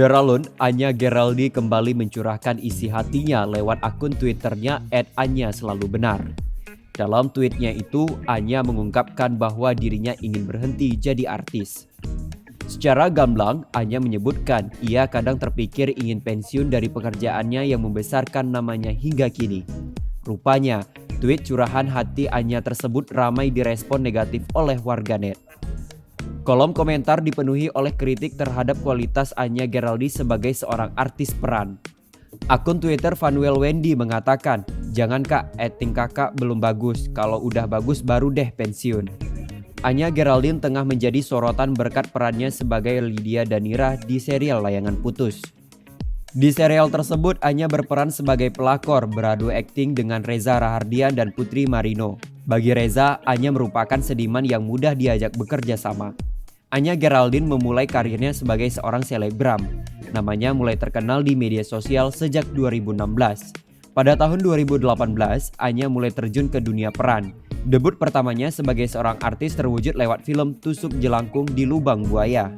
Saudara Lun, Anya Geraldi kembali mencurahkan isi hatinya lewat akun Twitternya @anya_selalu_benar. Dalam tweetnya itu, Anya mengungkapkan bahwa dirinya ingin berhenti jadi artis. Secara gamblang, Anya menyebutkan ia kadang terpikir ingin pensiun dari pekerjaannya yang membesarkan namanya hingga kini. Rupanya, tweet curahan hati Anya tersebut ramai direspon negatif oleh warganet. Kolom komentar dipenuhi oleh kritik terhadap kualitas Anya Geraldi sebagai seorang artis peran. Akun Twitter Vanuel Wendy mengatakan, "Jangan kak, acting kakak belum bagus, kalau udah bagus baru deh pensiun." Anya Geraldine tengah menjadi sorotan berkat perannya sebagai Lydia Danira di serial layangan putus. Di serial tersebut, Anya berperan sebagai pelakor beradu akting dengan Reza Rahardian dan Putri Marino. Bagi Reza, Anya merupakan seniman yang mudah diajak bekerja sama. Anya Geraldine memulai karirnya sebagai seorang selebgram. Namanya mulai terkenal di media sosial sejak 2016. Pada tahun 2018, Anya mulai terjun ke dunia peran. Debut pertamanya sebagai seorang artis terwujud lewat film Tusuk Jelangkung di Lubang Buaya.